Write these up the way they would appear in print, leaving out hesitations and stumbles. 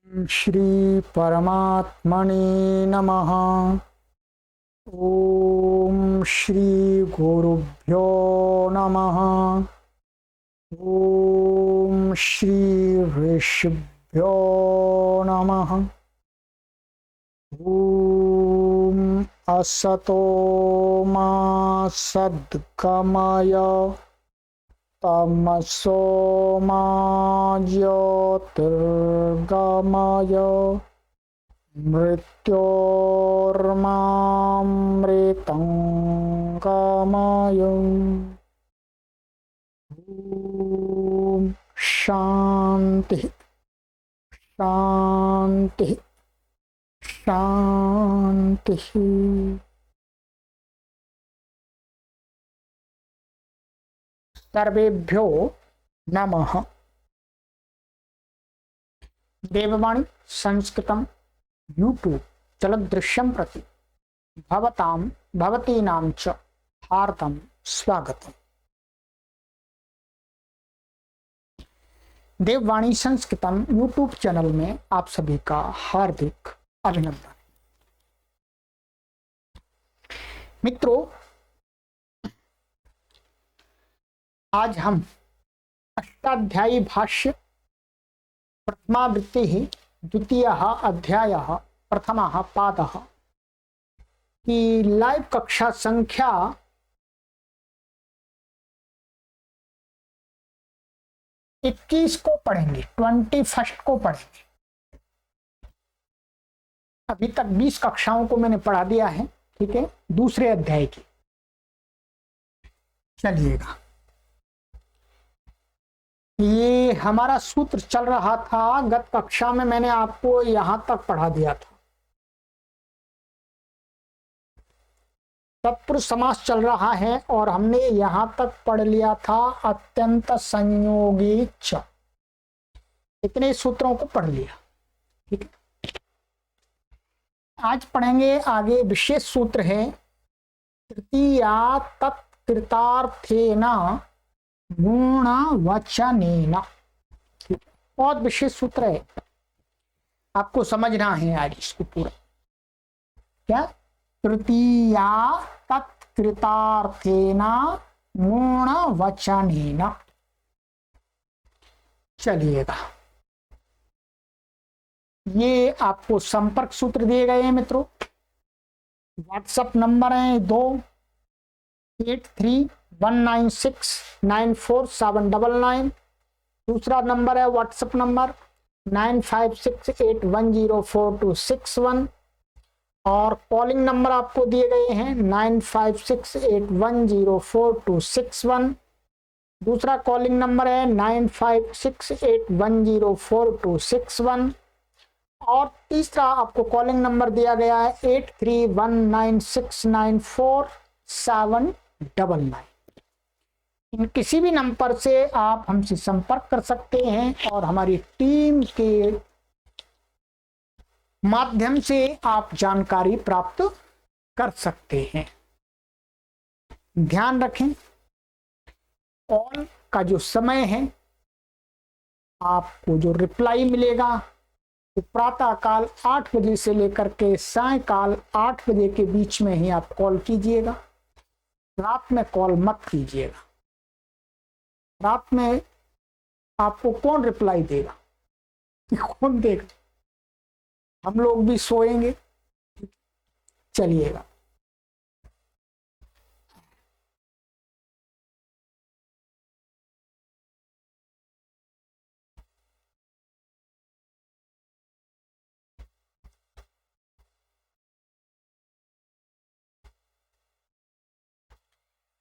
श्री परमात्मने नमः। ओम श्री गुरुभ्यो नमः। ओम श्री ऋषिभ्यो नमः। ओम असतो मा सद्गमय तमसो मा ज्योतिर्गमय मृत्योर्मामृतं गमय। ओम शांति शांति शांति। सर्वेभ्यो नमः। देववाणी संस्कृतं यूट्यूब चलदृश्यं प्रति भवतां भवतीनां च हार्दं स्वागतम्। देववाणी संस्कृतम यूट्यूब चैनल में आप सभी का हार्दिक अभिनंदन। मित्रों, आज हम अष्टाध्यायी भाष्य प्रथमावृत्ति द्वितीयः अध्यायः प्रथमः पादः की लाइव कक्षा संख्या 21 को पढ़ेंगे, 21 को पढ़ेंगे। अभी तक 20 कक्षाओं को मैंने पढ़ा दिया है, ठीक है, दूसरे अध्याय की। चलिएगा, ये हमारा सूत्र चल रहा था, गत कक्षा में मैंने आपको यहां तक पढ़ा दिया था। तत्पुरुष समास चल रहा है और हमने यहां तक पढ़ लिया था अत्यंत संयोगी च। इतने सूत्रों को पढ़ लिया, ठीक है। आज पढ़ेंगे आगे, विशेष सूत्र है तृतीया तत्कृतार्थेन गुणवचनेन। बहुत विशेष सूत्र है, आपको समझना है आज इसको पूरा। क्या? तृतीया तत्कृतार्थेन गुणवचनेन। चलिएगा, ये आपको संपर्क सूत्र दिए गए हैं मित्रों। व्हाट्सएप नंबर है 2831969479। दूसरा नंबर है व्हाट्सएप नंबर 9568104261। और कॉलिंग नंबर आपको दिए गए हैं 9568104261। दूसरा कॉलिंग नंबर है 9568104261। और तीसरा आपको कॉलिंग नंबर दिया गया है 8319694799। इन किसी भी नंबर से आप हमसे संपर्क कर सकते हैं और हमारी टीम के माध्यम से आप जानकारी प्राप्त कर सकते हैं। ध्यान रखें, कॉल का जो समय है, आपको जो रिप्लाई मिलेगा तो प्रातः काल 8 बजे से लेकर के सायकाल 8 बजे के बीच में ही आप कॉल कीजिएगा। रात में कॉल मत कीजिएगा। रात में आपको कौन रिप्लाई देगा, कौन देगा? हम लोग भी सोएंगे। चलिएगा,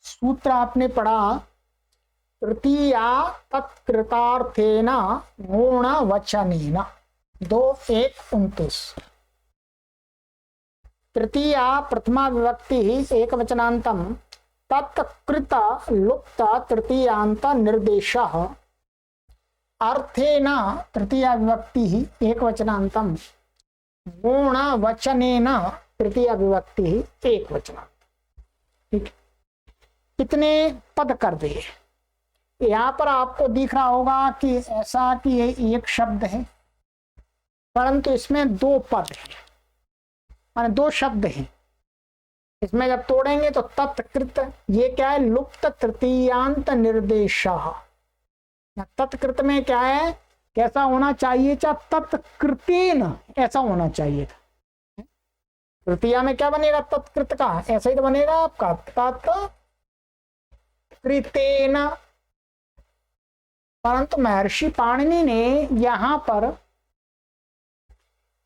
सूत्र आपने पढ़ा तृतीया तत्कृतार्थेन गुणवचनेन 2:1-29। तृतीया प्रथमा विभक्ति एकवचनान्तं तत्कृत लुप्त तृतीयांत निर्देशः अर्थेन तृतीया विभक्ति एकवचनान्तं गुणवचनेन तृतीया विभक्ति एकवचनान्त। ठीक, कितने पद कर दिए। यहाँ पर आपको दिख रहा होगा कि ऐसा कि ये एक शब्द है परंतु इसमें दो पद हैं, माने दो शब्द हैं। इसमें जब तोड़ेंगे तो तत्कृत, ये क्या है, लुप्त तृतीयांत निर्देश। तत्कृत में क्या है, कैसा होना चाहिए, चाहे तत्कृतेन ऐसा होना चाहिए था। तृतीया में क्या बनेगा, तत्कृत का ऐसा ही तो बनेगा आपका, तत्कृतेन। परंतु महर्षि पाणिनि ने यहां पर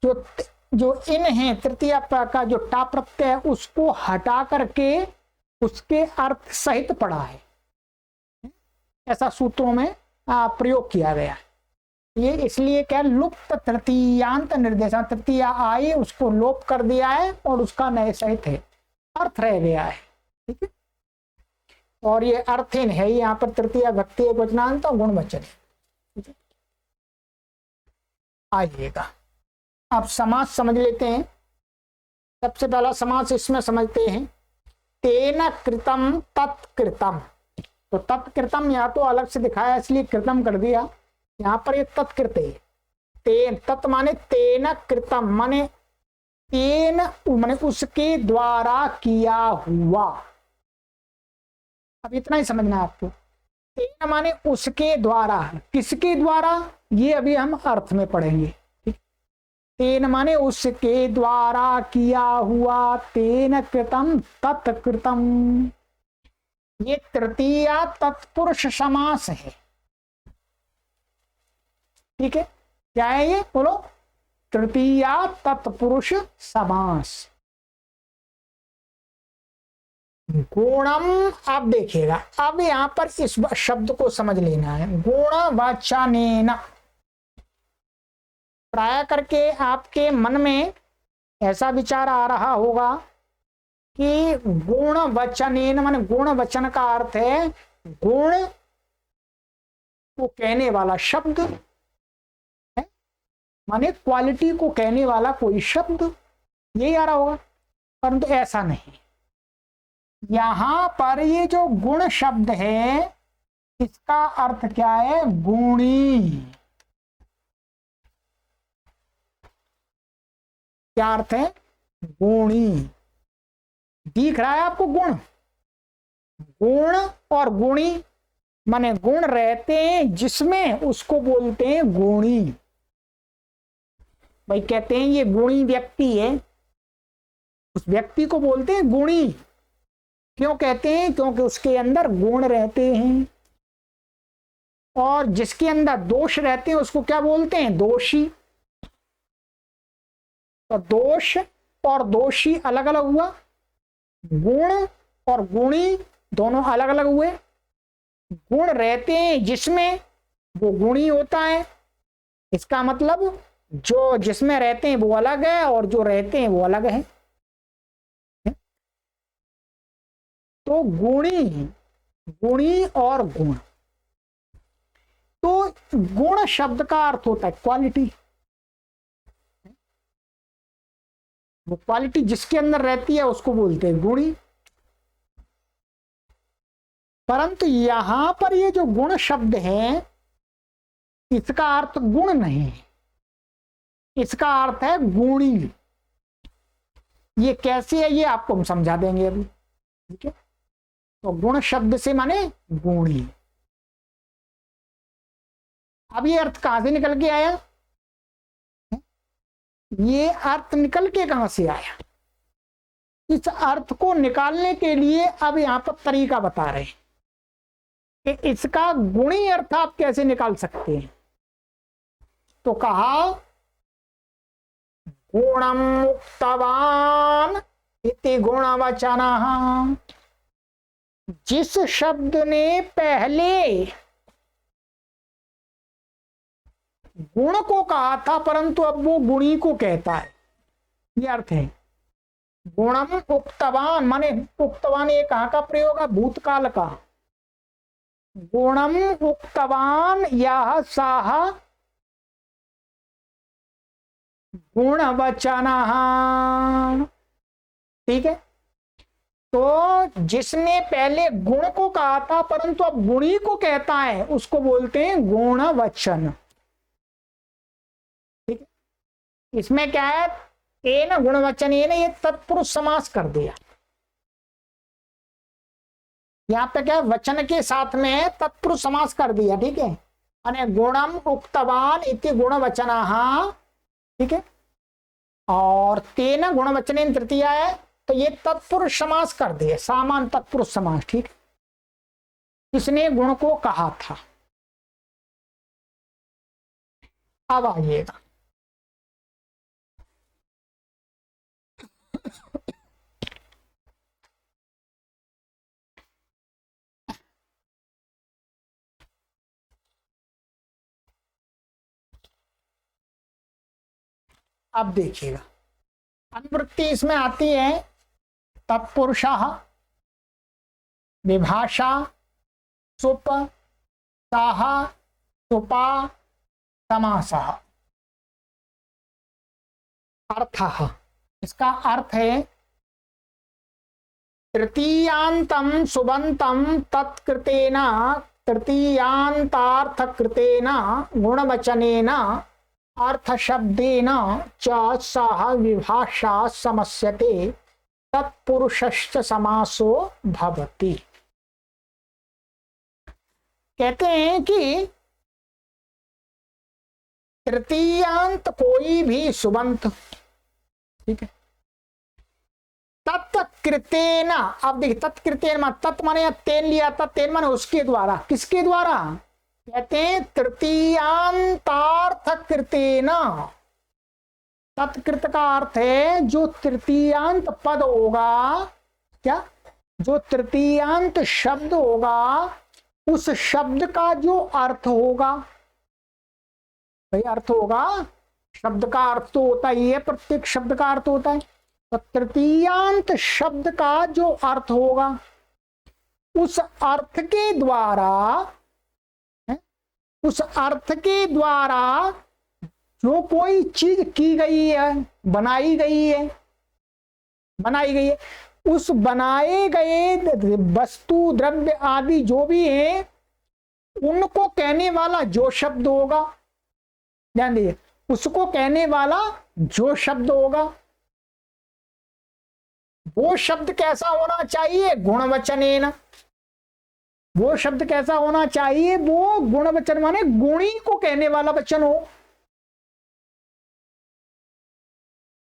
जो इन है तृतीया का जो टा प्रत्यय है उसको हटा करके उसके अर्थ सहित पढ़ा है, ऐसा सूत्रों में प्रयोग किया गया है। ये इसलिए क्या, लुप्त तृतीयांत निर्देशन, तृतीया आई उसको लोप कर दिया है और उसका नए सहित है अर्थ रह गया है। ठीक है, और ये अर्थिन है यहाँ पर, तृतीया भक्ति वचनांत और गुणवचन। आइएगा अब समास समझ लेते हैं। सबसे पहला समास इसमें समझते हैं, तेन कृतम तत्कृतम। तो तत्कृतम यहाँ तो अलग से दिखाया इसलिए कृतम कर दिया, यहाँ पर ये तत्कृत है। तेन, तत् माने तेन कृतम, माने तेन माने उसके द्वारा किया हुआ। अब इतना ही समझना है आपको। तेन माने उसके द्वारा, किसके द्वारा, ये अभी हम अर्थ में पढ़ेंगे। तेन माने उसके द्वारा किया हुआ, तेन कृतम तत्कृतम। ये तृतीया तत्पुरुष समास है। ठीक है, क्या है ये, बोलो, तृतीया तत्पुरुष समास। गुणम, अब देखिएगा, अब यहां पर इस शब्द को समझ लेना है, गुणवचनेन। प्राय करके आपके मन में ऐसा विचार आ रहा होगा कि गुणवचनेन माने गुण वचन का अर्थ है गुण को कहने वाला शब्द है, माने क्वालिटी को कहने वाला कोई शब्द, यही आ रहा होगा। परंतु ऐसा नहीं, यहां पर ये जो गुण शब्द है इसका अर्थ क्या है, गुणी। क्या अर्थ है, गुणी। दिख रहा है आपको गुण, गुण और गुणी माने गुण रहते हैं जिसमें उसको बोलते हैं गुणी। भाई कहते हैं ये गुणी व्यक्ति है, उस व्यक्ति को बोलते हैं गुणी। क्यों कहते हैं, क्योंकि उसके अंदर गुण रहते हैं। और जिसके अंदर दोष रहते हैं उसको क्या बोलते हैं, दोषी। तो दोष और दोषी अलग अलग हुआ, गुण और गुणी दोनों अलग अलग हुए। गुण रहते हैं जिसमें वो गुणी होता है, इसका मतलब जो जिसमें रहते हैं वो अलग है और जो रहते हैं वो अलग है। तो गुणी, गुणी और गुण। तो गुण शब्द का अर्थ होता है क्वालिटी। वो क्वालिटी जिसके अंदर रहती है उसको बोलते हैं गुणी। परंतु यहां पर ये जो गुण शब्द है इसका अर्थ गुण नहीं है, इसका अर्थ है गुणी। ये कैसे है ये आपको हम समझा देंगे अभी। ठीक है, तो गुण शब्द से माने गुणी। अब ये अर्थ कहां से निकल के आया, ये अर्थ निकल के कहां से आया, इस अर्थ को निकालने के लिए अब यहां पर तरीका बता रहे हैं कि इसका गुणी अर्थ आप कैसे निकाल सकते हैं। तो कहा गुणम उक्तवान इति गुणवचनः। जिस शब्द ने पहले गुण को कहा था परंतु अब वो गुणी को कहता है, ये अर्थ है। गुणम उक्तवान माने उक्तवान ये कहां का प्रयोग है, भूतकाल का। गुणम उक्तवान यह साह गुणवचनः। ठीक है, तो जिसने पहले गुण को कहा था परंतु अब गुणी को कहता है उसको बोलते हैं गुणवचन। ठीक है, इसमें क्या है, तेन गुणवचन ये तत्पुरुष समास कर दिया। यहाँ पे क्या है, वचन के साथ में तत्पुरुष समास कर दिया, ठीक है। अने गुणम उक्तवान इति गुणवचनः, ठीक है। और तेन गुणवचनेन तृतीया है, तो ये तत्पुरुष समास कर दिए, सामान्य तत्पुरुष समास, ठीक है। किसने गुण को कहा था। अब आइएगा, अब देखिएगा अनुवृत्ति इसमें आती है, तत्पुरुषः, विभाषा, सुप, साह, सुपा, समासः। अर्थः, इसका अर्थ है तृतीयांतम सुबंतम तत्कृतेन, तृतीयांतार्थकृतेन गुणवचनेन अर्थशब्देन च सह विभाषा समस्यते तत्पुरुषश्च समासो भवति। कहते हैं कि तृतीयांत कोई भी सुबंत, ठीक है, तत्कृतेन, अब देखिए तत्कृतेन, तत् माने तेन लिया था, तेन माने उसके द्वारा, किसके द्वारा, कहते हैं तृतीयांतार्थ कृतेन। तत्कृत का अर्थ है जो तृतीयांत पद होगा, क्या, जो तृतीयांत शब्द होगा उस शब्द का जो अर्थ होगा, भाई अर्थ होगा, शब्द का अर्थ तो होता ही है, प्रत्येक शब्द का अर्थ होता है, तो तृतीयांत शब्द का जो अर्थ होगा उस अर्थ के द्वारा, उस अर्थ के द्वारा जो कोई चीज की गई है, बनाई गई है, बनाई गई है, उस बनाए गए वस्तु द्रव्य आदि जो भी है उनको कहने वाला जो शब्द होगा, ध्यान दीजिए, उसको कहने वाला जो शब्द होगा, वो शब्द कैसा होना चाहिए, गुणवचनेन। वो शब्द कैसा होना चाहिए, वो गुणवचन माने गुणी को कहने वाला वचन हो।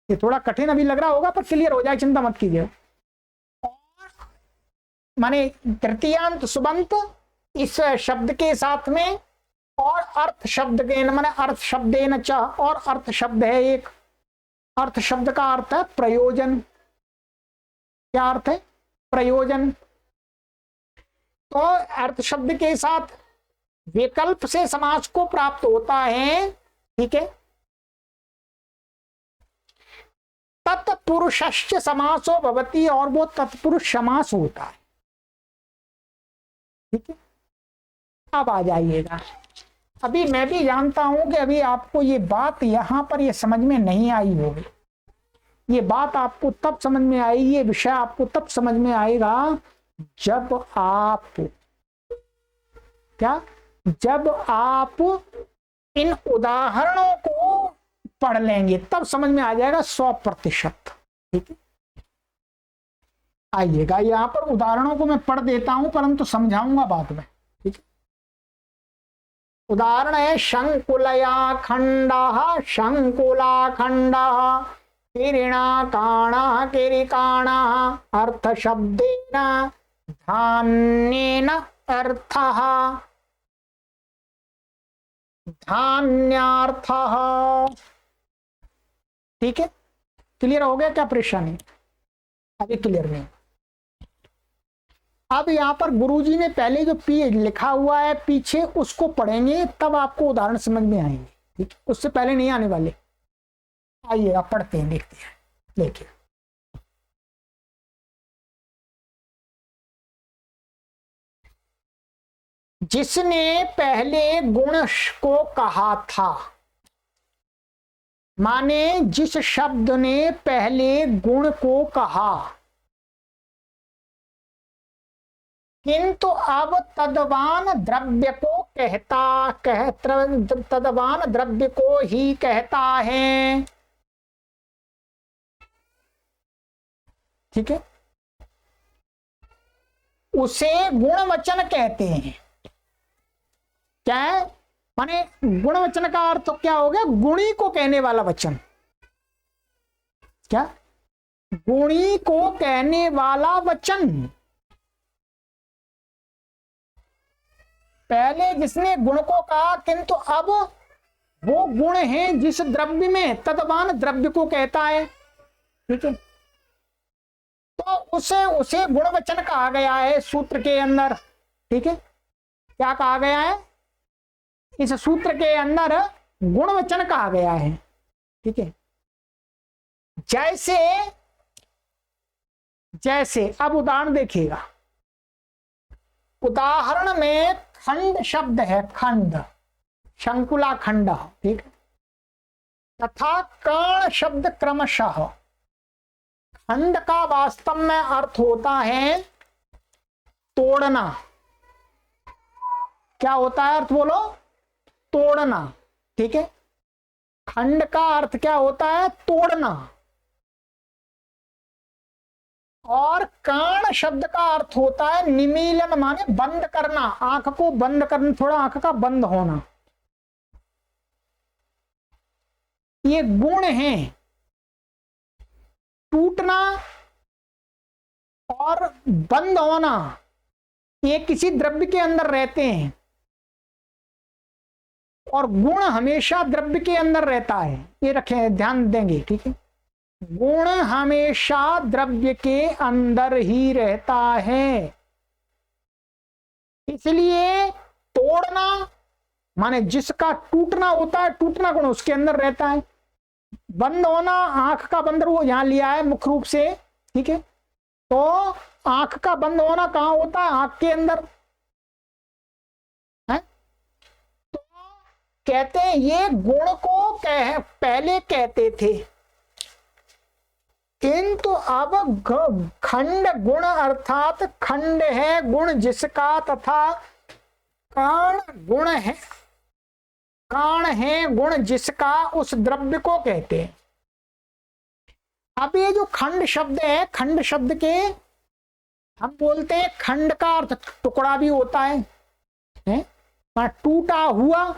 ये थोड़ा कठिन अभी लग रहा होगा पर क्लियर हो जाए, चिंता मत कीजिए। माने तृतीयांत सुबंत इस शब्द के साथ में, और अर्थ शब्द के माने अर्थ शब्देन च, और अर्थ शब्द है एक, अर्थ शब्द का अर्थ है प्रयोजन। क्या अर्थ है, प्रयोजन। तो अर्थ शब्द के साथ विकल्प से समास को प्राप्त होता है, ठीक है। तत्पुरुषश्च समासो भवति, और वो तत्पुरुष समास होता है, ठीक है। अब आ जाइएगा, अभी मैं भी जानता हूं कि अभी आपको ये बात यहां पर ये समझ में नहीं आई होगी। ये बात आपको तब समझ में आएगी, ये विषय आपको तब समझ में आएगा जब आप, क्या, जब आप इन उदाहरणों को पढ़ लेंगे तब समझ में आ जाएगा 100%, ठीक है। आइएगा, यहां पर उदाहरणों को मैं पढ़ देता हूं परंतु समझाऊंगा बाद में, ठीक है। उदाहरण है शंकुलया खंडः, शंकुलाखंडः, किरीणाकाणः, किरीकाणः, अर्थ शब्देन धान्येन अर्थः, धान्यार्थः, ठीक है। क्लियर हो गया, क्या परेशानी, अभी क्लियर नहीं। अब यहां पर गुरुजी ने पहले जो पी लिखा हुआ है पीछे उसको पढ़ेंगे तब आपको उदाहरण समझ में आएंगे, ठीक है, उससे पहले नहीं आने वाले। आइए आप पढ़ते हैं, देखते हैं, देखिए। जिसने पहले गुण को कहा था, माने जिस शब्द ने पहले गुण को कहा, किंतु अब तदवान द्रव्य को तदवान द्रव्य को ही कहता है, ठीक है, उसे गुणवचन कहते हैं। क्या है? माने गुणवचन का अर्थ तो क्या हो गया? गुणी को कहने वाला वचन। क्या? गुणी को कहने वाला वचन। पहले जिसने गुण को कहा, किंतु अब वो गुण है जिस द्रव्य में, तदवान द्रव्य को कहता है। ठीक है, तो उसे गुणवचन कहा गया है सूत्र के अंदर। ठीक है, क्या कहा गया है? इस सूत्र के अंदर गुणवचन कहा गया है। ठीक है, जैसे जैसे अब उदाहरण देखिएगा। उदाहरण में खंड शब्द है, खंड, शंकुला खंड। ठीक है, तथा कर्ण शब्द क्रमशः। खंड का वास्तव में अर्थ होता है तोड़ना। क्या होता है अर्थ? बोलो, तोड़ना। ठीक है, खंड का अर्थ क्या होता है? तोड़ना। और कर्ण शब्द का अर्थ होता है निमीलन, माने बंद करना, आंख को बंद करना, थोड़ा आंख का बंद होना। ये गुण है। टूटना और बंद होना ये किसी द्रव्य के अंदर रहते हैं, और गुण हमेशा द्रव्य के अंदर रहता है। ये रखें, ध्यान देंगे। ठीक है, गुण हमेशा द्रव्य के अंदर ही रहता है। इसलिए तोड़ना माने जिसका टूटना होता है, टूटना गुण उसके अंदर रहता है। बंद होना, आंख का बंद, वो यहां लिया है मुख्य रूप से। ठीक है, तो आंख का बंद होना कहां होता है? आंख के अंदर है। तो कहते हैं ये गुण को पहले कहते थे, किंतु अब खंड गुण अर्थात खंड है गुण जिसका, तथा कर्ण गुण है, कर्ण है गुण जिसका, उस द्रव्य को कहते हैं। अब ये जो खंड शब्द है, खंड शब्द के हम बोलते हैं खंड का अर्थ टुकड़ा भी होता है, टूटा हुआ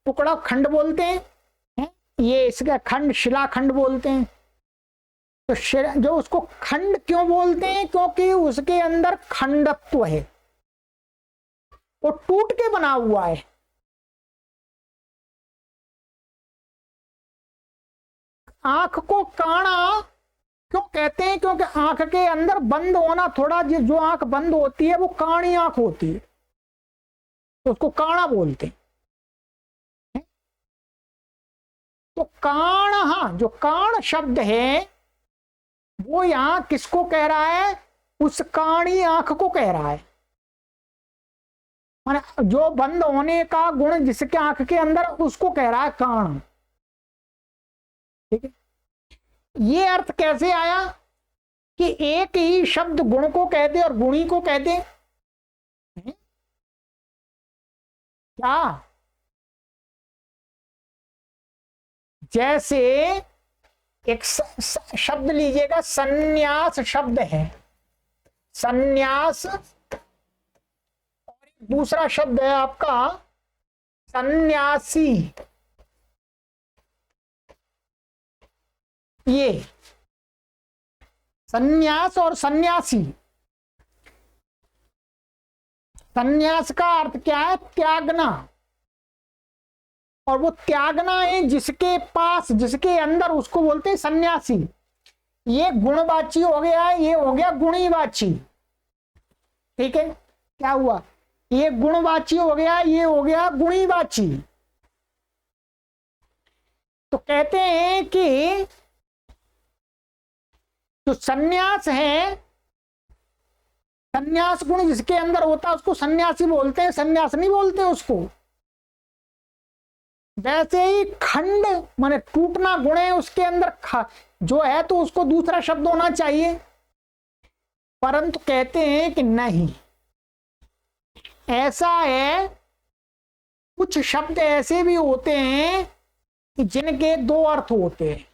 टुकड़ा खंड बोलते हैं। ये इसका खंड शिलाखंड बोलते हैं। तो जो उसको खंड क्यों बोलते हैं? क्योंकि उसके अंदर खंडत्व है, वो टूट के बना हुआ है। आंख को काणा क्यों कहते हैं? क्योंकि आंख के अंदर बंद होना, थोड़ा जो आंख बंद होती है वो काणी आंख होती है, तो उसको काणा बोलते हैं। तो काण, हाँ, जो काण शब्द है वो यहां किसको कह रहा है? उस काणी आंख को कह रहा है। माने जो बंद होने का गुण जिसके आंख के अंदर, उसको कह रहा है काण। ठीक है, ये अर्थ कैसे आया कि एक ही शब्द गुण को कह दे और गुणी को कह दे? क्या? जैसे एक शब्द लीजिएगा, संन्यास शब्द है, संन्यास, और दूसरा शब्द है आपका सन्यासी। ये संन्यास और सन्यासी, संन्यास का अर्थ क्या है? त्यागना। और वो त्यागना है जिसके पास, जिसके अंदर, उसको बोलते हैं सन्यासी। ये गुणवाची हो गया, ये हो गया गुणीवाची। ठीक है, क्या हुआ? ये गुणवाची हो गया, ये हो गया गुणीवाची। तो कहते हैं कि जो सन्यास है, सन्यास गुण जिसके अंदर होता है उसको सन्यासी बोलते हैं, सन्यास नहीं बोलते उसको। वैसे ही खंड माने टूटना गुण है, उसके अंदर जो है तो उसको दूसरा शब्द होना चाहिए, परंतु कहते हैं कि नहीं, ऐसा है। कुछ शब्द ऐसे भी होते हैं कि जिनके दो अर्थ होते हैं।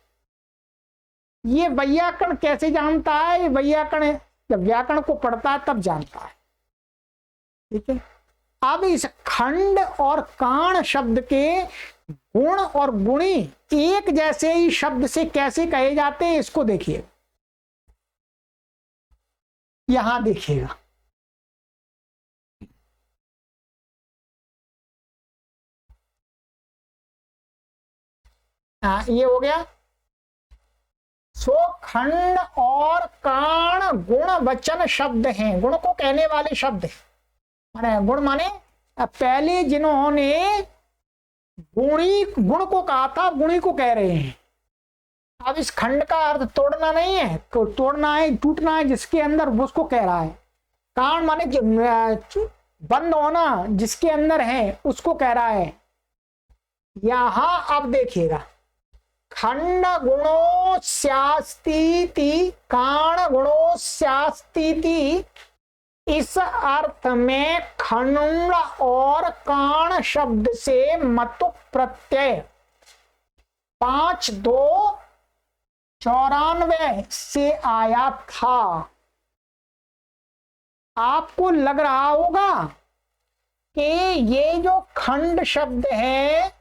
ये वैयाकरण कैसे जानता है? ये वैयाकरण जब व्याकरण को पढ़ता है तब जानता है। ठीक है, अब इस खंड और काण शब्द के गुण और गुणी एक जैसे ही शब्द से कैसे कहे जाते हैं, इसको देखिए। यहां देखिएगा, ये हो गया। सो खंड और काण गुण वचन शब्द हैं, गुण को कहने वाले शब्द हैं। माने गुण माने पहले जिन्होंने गुणी गुण को कहा था, गुणी को कह रहे हैं। अब इस खंड का अर्थ तोड़ना नहीं है, तोड़ना है, टूटना है, जिसके अंदर उसको कह रहा है। काण माने बंद होना, जिसके अंदर है उसको कह रहा है। यहां अब देखिएगा, खंड गुणो स्यास्तीति काण गुणो स्यास्तीति, इस अर्थ में खंड और काण शब्द से मतु प्रत्यय 5294 से आया था। आपको लग रहा होगा कि ये जो खंड शब्द है,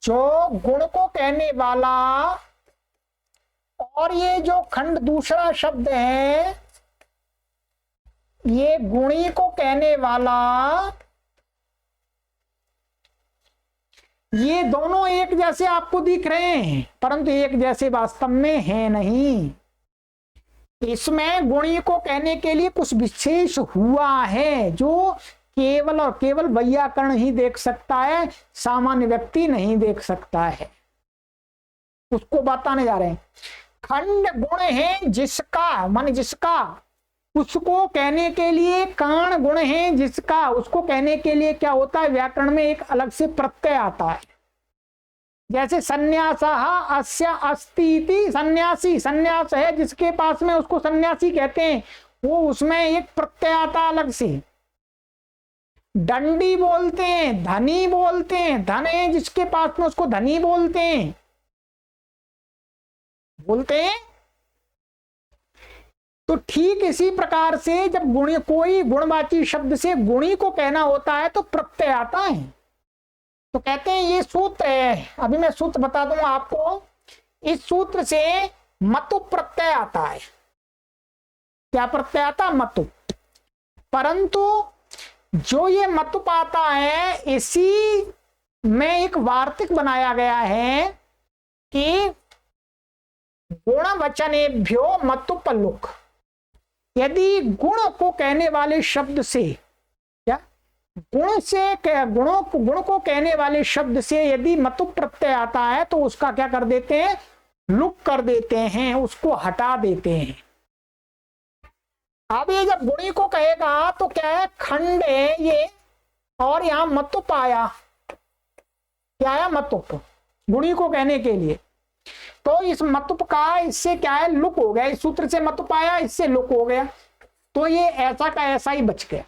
जो गुण को कहने वाला, और ये जो खंड दूसरा शब्द है, ये गुणी को कहने वाला, ये दोनों एक जैसे आपको दिख रहे हैं, परंतु एक जैसे वास्तव में है नहीं। इसमें गुणी को कहने के लिए कुछ विशेष हुआ है, जो केवल और केवल वैयाकरण ही देख सकता है, सामान्य व्यक्ति नहीं देख सकता है। उसको बताने जा रहे हैं। खंड गुण है जिसका, माने जिसका, उसको कहने के लिए काण गुण है जिसका, उसको कहने के लिए क्या होता है, व्याकरण में एक अलग से प्रत्यय आता है। जैसे संन्यासः अस्य अस्ति इति, सन्यासी, संन्यास है जिसके पास में, उसको सन्यासी कहते हैं, वो उसमें एक प्रत्यय आता अलग से। दंडी बोलते हैं, धनी बोलते हैं, धन है जिसके पास में उसको धनी बोलते हैं, बोलते हैं। तो ठीक इसी प्रकार से जब गुणी, कोई गुणवाची शब्द से गुणी को कहना होता है तो प्रत्यय आता है। तो कहते हैं ये सूत्र है, अभी मैं सूत्र बता दूंगा आपको। इस सूत्र से मतु प्रत्यय आता है। क्या प्रत्यय आता? मतु। परंतु जो ये मतु पाता है, इसी में एक वार्तिक बनाया गया है कि गुण वचनेभ्यो मतु पल्लुक। यदि गुण को कहने वाले शब्द से, क्या गुण से, गुण को कहने वाले शब्द से यदि मतु प्रत्यय आता है तो उसका क्या कर देते हैं, लुक कर देते हैं, उसको हटा देते हैं। अब ये जब गुणी को कहेगा तो क्या है, खंड है ये, और यहां मतुप आया, क्या आया, मतुप, गुणी को कहने के लिए। तो इस मतुप का इससे क्या है, लुक हो गया। इस सूत्र से मतुप आया, इससे लुक हो गया, तो ये ऐसा का ऐसा ही बच गया।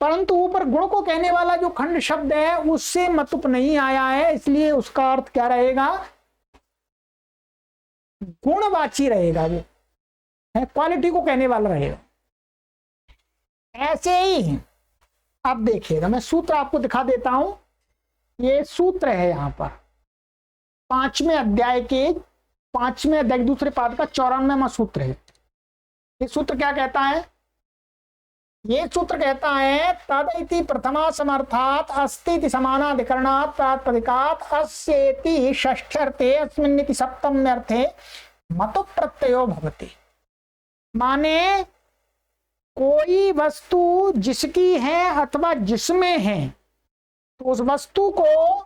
परंतु ऊपर गुण को कहने वाला जो खंड शब्द है उससे मतुप नहीं आया है, इसलिए उसका अर्थ क्या रहेगा, गुणवाची रहेगा, वो है, क्वालिटी को कहने वाला रहेगा। ऐसे ही अब देखिएगा, मैं सूत्र आपको दिखा देता हूं। ये सूत्र है यहां पर 5वें अध्याय के 5वें अध्याय दूसरे पाद का 94वां सूत्र है। ये सूत्र क्या कहता है? ये सूत्र कहता है, तद इति प्रथमा समर्थात अस्ति समानाधिकरणात् प्रातिपदिकात् अस्येति षष्ठ्यर्थे अस्मिन्निति सप्तम्यर्थे मतु प्रत्ययो भवति। माने कोई वस्तु जिसकी है अथवा जिसमें है, तो उस वस्तु को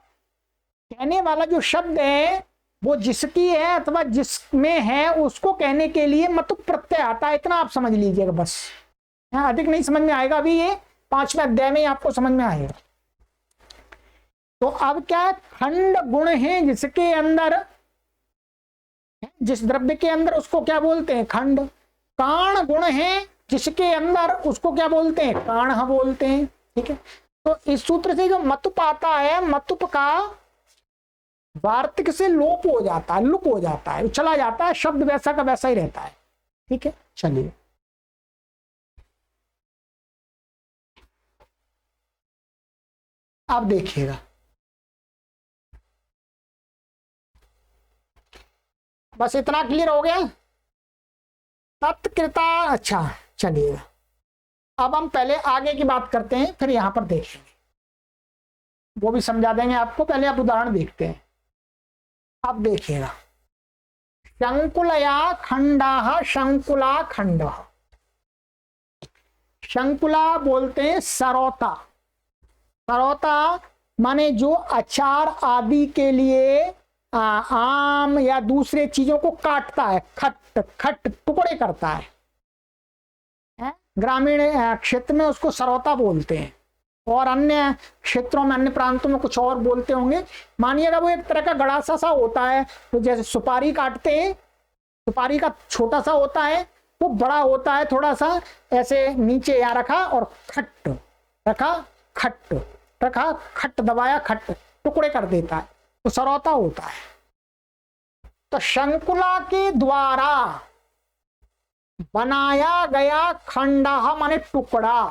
कहने वाला जो शब्द है वो जिसकी है अथवा जिसमें है, उसको कहने के लिए मतु प्रत्यय आता है। इतना आप समझ लीजिएगा बस, अधिक नहीं समझ में आएगा। अभी ये 5वें अध्याय में आपको समझ में आएगा। तो अब क्या है, खंड गुण है जिसके अंदर, जिस द्रव्य के अंदर, उसको क्या बोलते हैं, खंड। काण गुण है जिसके अंदर, उसको क्या बोलते हैं, काण बोलते हैं। ठीक है, तो इस सूत्र से जो मतुप आता है, मतुप का वार्तिक से लोप हो जाता है, लुक हो जाता है, चला जाता है, शब्द वैसा का वैसा ही रहता है। ठीक है, चलिए अब देखिएगा, बस इतना क्लियर हो गया तत्कृता। अच्छा चलिएगा, अब हम पहले आगे की बात करते हैं, फिर यहां पर देखेंगे, वो भी समझा देंगे आपको। पहले आप उदाहरण देखते हैं। अब देखिएगा, शंकुलया खंडा, शंकुला खंड। शंकुला बोलते हैं सरौता। सरौता माने जो अचार आदि के लिए आम या दूसरे चीजों को काटता है, खट खट टुकड़े करता है। ग्रामीण क्षेत्र में उसको सरौता बोलते हैं, और अन्य क्षेत्रों में, अन्य प्रांतों में कुछ और बोलते होंगे। मानिएगा वो एक तरह का गड़ासा सा होता है, तो जैसे सुपारी काटते हैं, सुपारी का छोटा सा होता है, वो बड़ा होता है थोड़ा सा, ऐसे नीचे यहाँ रखा और खट रखा, खट रखा, खट दबाया, खट टुकड़े कर देता है, तो सरौता होता है। तो शंकुला के द्वारा बनाया गया खंडा माने टुकड़ा,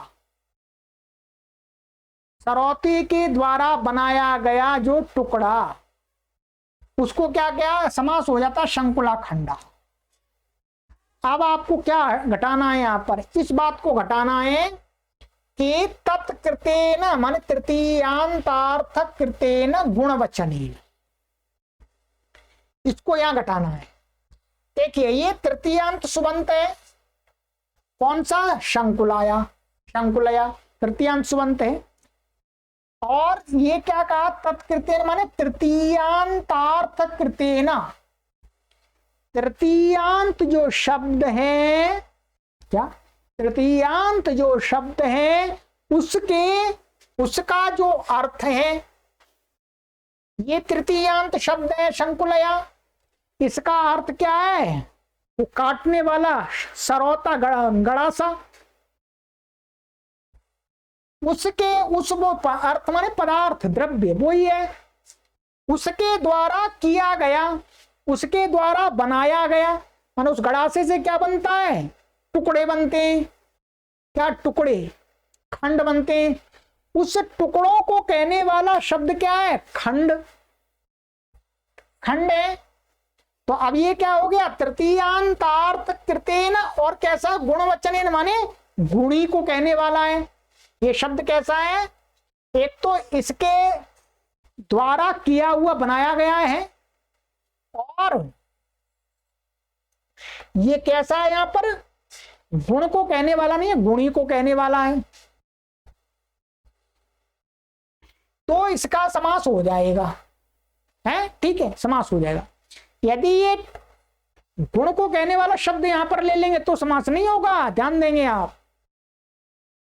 सरौती के द्वारा बनाया गया जो टुकड़ा, उसको क्या क्या समास हो जाता है, शंकुला खंडा। अब आपको क्या घटाना है, यहां पर इस बात को घटाना है कि तत्कृतेन माने तृतीयांतार्थ कृतेन गुणवचनेन, इसको यहां घटाना है। देखिए ये तृतीयांत सुबंत है, कौन सा, शंकुलाया, शंकुलया तृतीयांत सुबंत है। और ये क्या कहा, तत्कृतेन माने तृतीयांतार्थ कृतेन। तृतीयांत जो शब्द है, क्या तृतीयांत जो शब्द है उसका जो अर्थ है, ये तृतीयांत शब्द है शंकुलया, इसका अर्थ क्या है, वो काटने वाला सरौता गड़ासा, उसके उस वो अर्थ माने पदार्थ द्रव्य वो ही है, उसके द्वारा किया गया, उसके द्वारा बनाया गया। माने उस गड़ासे से क्या बनता है, टुकड़े बनते हैं, क्या टुकड़े, खंड बनते हैं। उस टुकड़ों को कहने वाला शब्द क्या है, खंड, खंड है। तो अब ये क्या हो गया, तृतीयांतार्थ कृतेन, और कैसा, गुणवचनेन माने गुणी को कहने वाला है। ये शब्द कैसा है, एक तो इसके द्वारा किया हुआ बनाया गया है, और ये कैसा है, यहां पर गुण को कहने वाला नहीं है, गुणी को कहने वाला है, तो इसका समास हो जाएगा, है ठीक है, समास हो जाएगा। यदि ये गुण को कहने वाला शब्द यहां पर ले लेंगे तो समास नहीं होगा, ध्यान देंगे आप।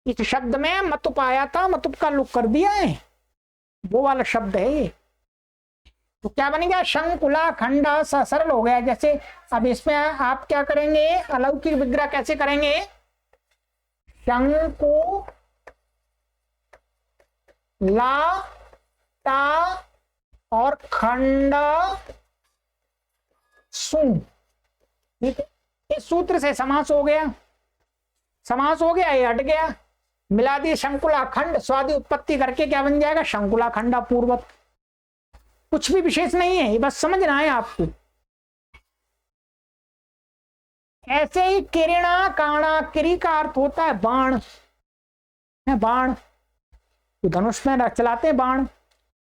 इस शब्द में मतुप आया था, मतुप का लुक कर दिया है, वो वाला शब्द है। तो क्या बनेगा, शंकुला खंडा, सरल हो गया। जैसे अब इसमें आप क्या करेंगे, अलौकिक विग्रह कैसे करेंगे, शंकु ला ता और खंडा सुन, ठीक है, इस सूत्र से समास हो गया, समास हो गया, ये हट गया, मिला दिए शंकुला खंड, स्वादि उत्पत्ति करके क्या बन जाएगा, शंकुला खंडा पूर्वक। कुछ भी विशेष नहीं है, ये बस समझना है आपको। ऐसे ही किरणा काणा, किरी का अर्थ होता है बाण, है बाण, तो धनुष में चलाते हैं बाण,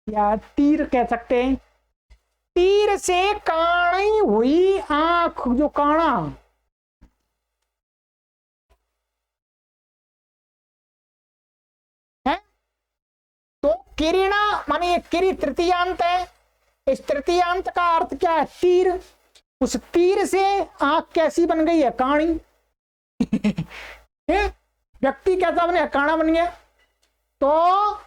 या तीर कह सकते हैं। तीर से काणी हुई आंख, जो काणा, है तो किरणा माने किरी तृतीयांत है, इस तृतीयांत का अर्थ क्या है, तीर। उस तीर से आंख कैसी बन गई है, काणी। व्यक्ति कैसा बने, काणा बन गया। तो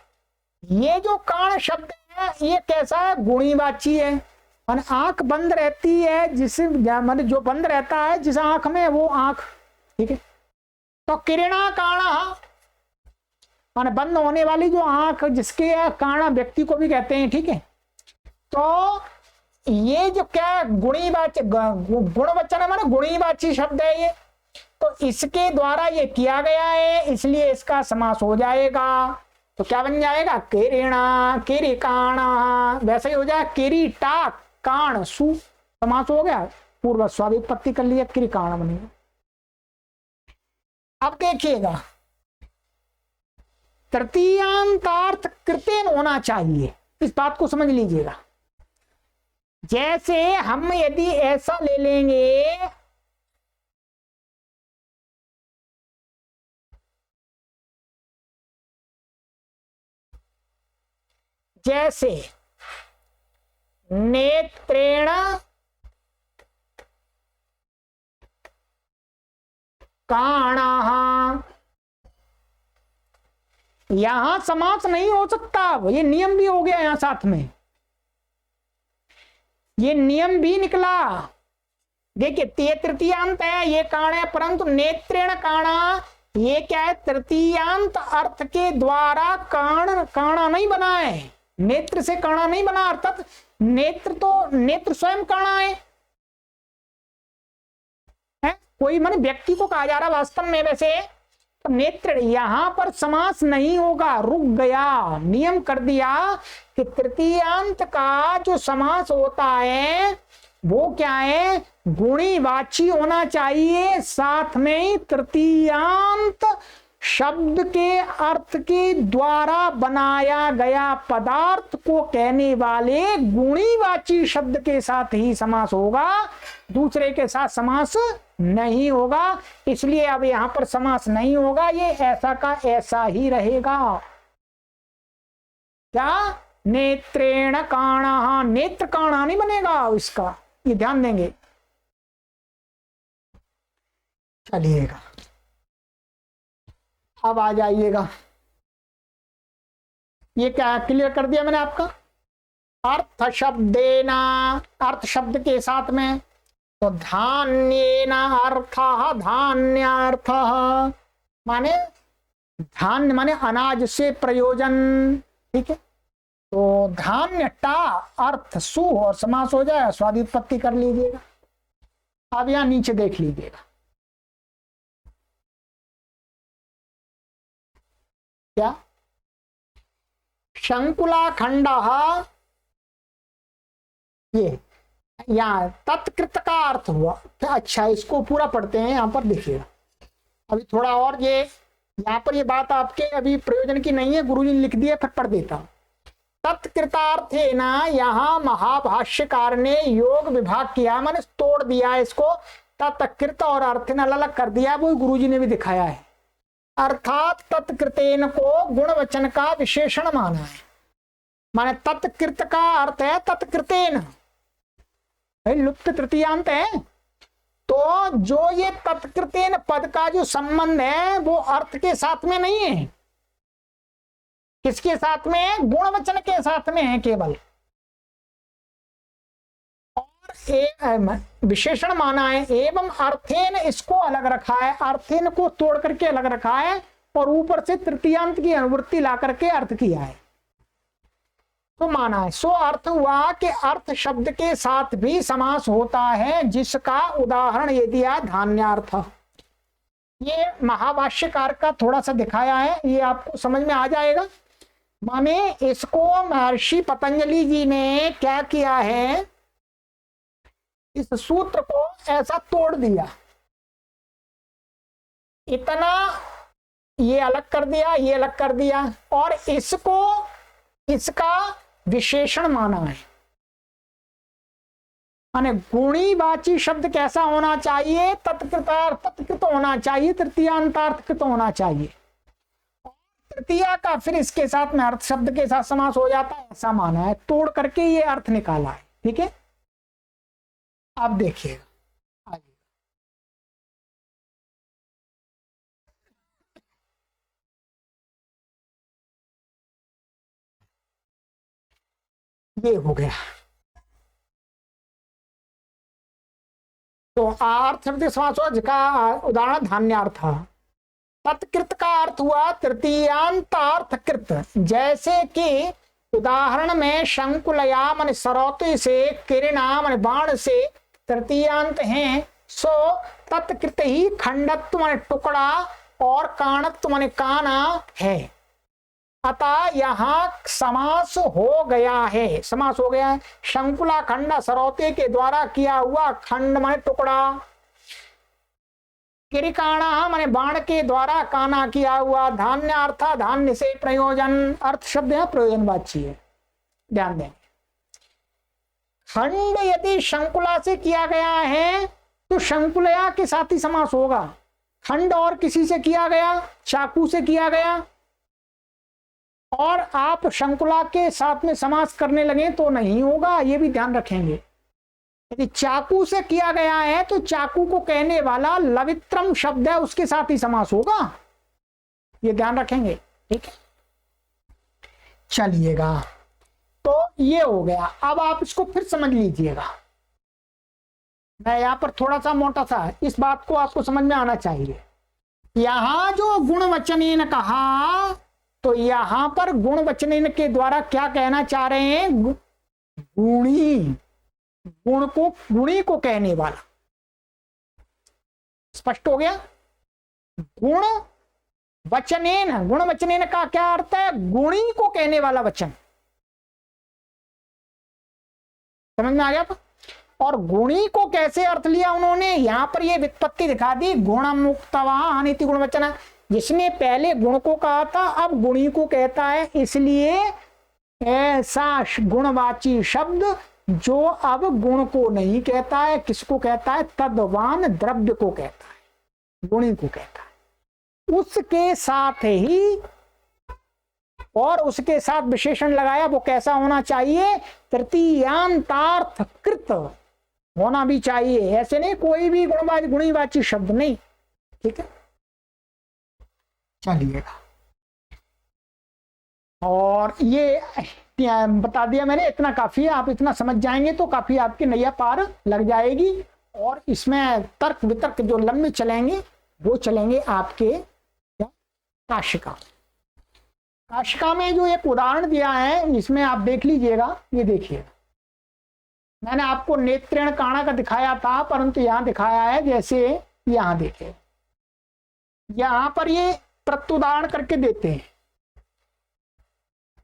ये जो काण शब्द है ये कैसा है, गुणीवाची है, और आंख बंद रहती है, जिसे माने जो बंद रहता है जिस आंख में, वो आंख, ठीक है। तो किरणा काणा माने बंद होने वाली जो आंख, जिसके काणा व्यक्ति को भी कहते हैं, ठीक है। तो ये जो क्या है, गुणीवाची गुणवचन है, माने गुणीवाची शब्द है ये, तो इसके द्वारा ये किया गया है, इसलिए इसका समास हो जाएगा। तो क्या बन जाएगा, किरीणा किरीकाणा, वैसे ही हो जाए किरीटा काण सु, समास हो गया, पूर्व स्वादित्पत्ति कर लिया, किरीकाण बनेगा। अब देखिएगा, तृतीयांतार्थ कृतेन होना चाहिए, इस बात को समझ लीजिएगा। जैसे हम यदि ऐसा ले लेंगे, जैसे नेत्रेण काणः, यहां समास नहीं हो सकता, ये नियम भी हो गया यहां साथ में, ये नियम भी निकला। देखिए ते तृतीयांत है, ये काण है, परंतु नेत्रेण काणा, ये क्या है, तृतीयांत अर्थ के द्वारा काण काणा नहीं बना है, नेत्र से काणा नहीं बना, अर्थात नेत्र तो नेत्र स्वयं काणा है? कोई माने व्यक्ति को कहा जा रहा वास्तव में, वैसे तो नेत्र, यहां पर समास नहीं होगा, रुक गया, नियम कर दिया कि तृतीयांत का जो समास होता है वो क्या है, गुणीवाची होना चाहिए, साथ में ही तृतीयांत शब्द के अर्थ के द्वारा बनाया गया पदार्थ को कहने वाले गुणीवाची शब्द के साथ ही समास होगा, दूसरे के साथ समास नहीं होगा। इसलिए अब यहां पर समास नहीं होगा, ये ऐसा का ऐसा ही रहेगा। क्या, नेत्रेण काणः, नेत्र काणा नहीं बनेगा इसका, ये ध्यान देंगे। चलिएगा, अब आ जाइएगा, ये क्या क्लियर कर दिया मैंने आपका, अर्थ शब्देना, अर्थ शब्द के साथ में, तो धान्येन अर्थः, धान्यार्थः माने धान्य माने अनाज से प्रयोजन, ठीक है। तो धान्य टा अर्थ सु और समास हो जाए, स्वादित्पत्ति कर लीजिएगा। अब यहां नीचे देख लीजिएगा, क्या, शंकुला खंड, ये यहाँ तत्कृत का अर्थ हुआ। अच्छा, इसको पूरा पढ़ते हैं, यहाँ पर देखिएगा, अभी थोड़ा और ये यहाँ पर ये बात आपके अभी प्रयोजन की नहीं है, गुरुजी ने लिख दिया, फिर पढ़ देता हूं। तत्कृतार्थे ना, यहाँ महाभाष्यकार ने योग विभाग किया, मैंने तोड़ दिया इसको, तत्कृत और अर्थ ने अलग अलग कर दिया, वो गुरुजी ने भी दिखाया है। अर्थात तत्कृतेन को गुणवचन का विशेषण माना है, माने तत्कृत का अर्थ है तत्कृतेन, लुप्त तृतीयांत है, तो जो ये तत्कृतेन पद का जो संबंध है वो अर्थ के साथ में नहीं है, किसके साथ में है, गुणवचन के साथ में है केवल, और विशेषण माना है, एवं अर्थेन इसको अलग रखा है, अर्थेन को तोड़ करके अलग रखा है, और ऊपर से तृतीयांत की अनुवृत्ति ला करके अर्थ किया है, तो माना है। सो अर्थ हुआ कि अर्थ शब्द के साथ भी समास होता है, जिसका उदाहरण ये दिया धान्यार्थ। ये महाभाष्यकार का थोड़ा सा दिखाया है, ये आपको समझ में आ जाएगा। माने इसको महर्षि पतंजलि जी ने क्या किया है, इस सूत्र को ऐसा तोड़ दिया, इतना ये अलग कर दिया, ये अलग कर दिया, और इसको इसका विशेषण माना है। माने गुणीवाची शब्द कैसा होना चाहिए, तत्कृत होना चाहिए, तृतीयांतार्थकृत होना चाहिए, तृतीया का फिर इसके साथ में अर्थ शब्द के साथ समास हो जाता है, ऐसा माना है, तोड़ करके ये अर्थ निकाला है, ठीक है। अब देखिएगा, ये हो गया। तो अर्थ शब्द समास हुआ, जिसका उदाहरण धान्यार्थ। तत्कृत का अर्थ हुआ तृतीयांतार्थकृत, जैसे कि उदाहरण में शंकुलया मन सरौते से, किरणा मन बाण से तृतीयांत हैं, सो तत्कृत ही खंडत्व मन टुकड़ा और काणत्व मन काना है। अतः यहाँ समास हो गया है, समास हो गया है। शंकुला खंड सरौते के द्वारा किया हुआ खंड मन टुकड़ा, किरिकाणा माने बाण के द्वारा काना किया हुआ, धान्य अर्थ धान्य से प्रयोजन, अर्थ शब्द है प्रयोजनवाची है, ध्यान दें। खंड यदि शंकुला से किया गया है तो शंकुलया के साथ ही समास होगा। खंड और किसी से किया गया, चाकू से किया गया, और आप शंकुला के साथ में समास करने लगे तो नहीं होगा, ये भी ध्यान रखेंगे। यदि चाकू से किया गया है तो चाकू को कहने वाला लवित्रम शब्द है, उसके साथ ही समास होगा, ये ध्यान रखेंगे, ठीक है। चलिएगा, तो ये हो गया। अब आप इसको फिर समझ लीजिएगा, मैं यहां पर थोड़ा सा मोटा सा, इस बात को आपको समझ में आना चाहिए। यहां जो गुणवचनेन कहा, तो यहां पर गुणवचनेन के द्वारा क्या कहना चाह रहे हैं, गुणी, गुण को, गुणी को कहने वाला। स्पष्ट हो गया। गुण वचनेन, गुण वचनेन का क्या अर्थ है, गुणी को कहने वाला वचन, समझ में आ गया। और गुणी को कैसे अर्थ लिया उन्होंने, यहां पर ये व्युत्पत्ति दिखा दी, गुण मुक्तवान इति गुण वचन। जिसने पहले गुण को कहा था अब गुणी को कहता है, इसलिए ऐसा गुणवाची शब्द जो अब गुण को नहीं कहता है, किसको कहता है, तद्वान द्रव्य को कहता है, गुणी को कहता है। उसके साथ ही, और उसके साथ विशेषण लगाया, वो कैसा होना चाहिए, तृतीयांतार्थ कृत होना भी चाहिए। ऐसे नहीं कोई भी गुणीवाची शब्द नहीं, ठीक है। चलिएगा, और ये बता दिया मैंने, इतना काफी है। आप इतना समझ जाएंगे तो काफी आपकी नैया पार लग जाएगी। और इसमें तर्क वितर्क जो लंबे चलेंगे वो चलेंगे आपके काशिका। काशिका में जो एक उदाहरण दिया है, इसमें आप देख लीजिएगा, ये देखिए, मैंने आपको नेत्रेण काणा का दिखाया था, परंतु यहां दिखाया है जैसे, यहां देखिए, यहां पर ये प्रत्युदाहरण करके देते हैं।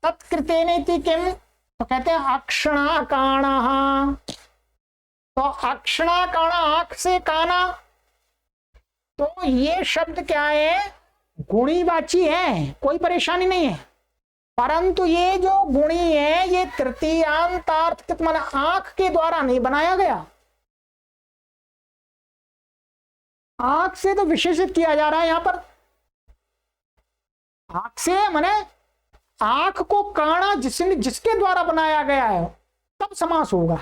तत्कृतेनेति किम, तो कहते हैं अक्षणा काणा। तो अक्षणा काणा, आंख से काना, तो ये शब्द क्या है, गुणीवाची है, कोई परेशानी नहीं है। परंतु ये जो गुणी है, ये तृतीयांतार्थ माना आंख के द्वारा नहीं बनाया गया। आंख से तो विशेषित किया जा रहा है यहां पर, आंख से माने आंख को काना जिसके द्वारा बनाया गया है तब समास होगा।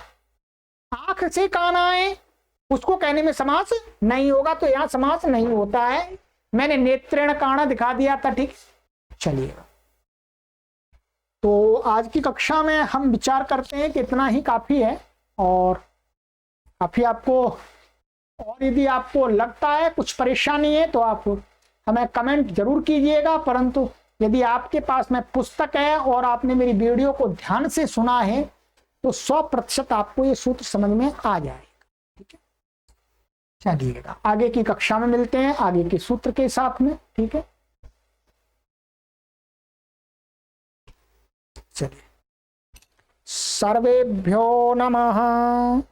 आंख से काना है, उसको कहने में समास नहीं होगा, तो यहां समास नहीं होता है। मैंने नेत्रेण काणा दिखा दिया था, ठीक। चलिए, तो आज की कक्षा में हम विचार करते हैं कि इतना ही काफी है। और काफी आपको, और यदि आपको लगता है कुछ परेशानी है तो आप हमें कमेंट जरूर कीजिएगा। परंतु यदि आपके पास में पुस्तक है और आपने मेरी वीडियो को ध्यान से सुना है तो 100% आपको ये सूत्र समझ में आ जाएगा, ठीक है। चलिएगा, आगे की कक्षा में मिलते हैं आगे के सूत्र के साथ में, ठीक है। चलिए, सर्वेभ्यो नमः।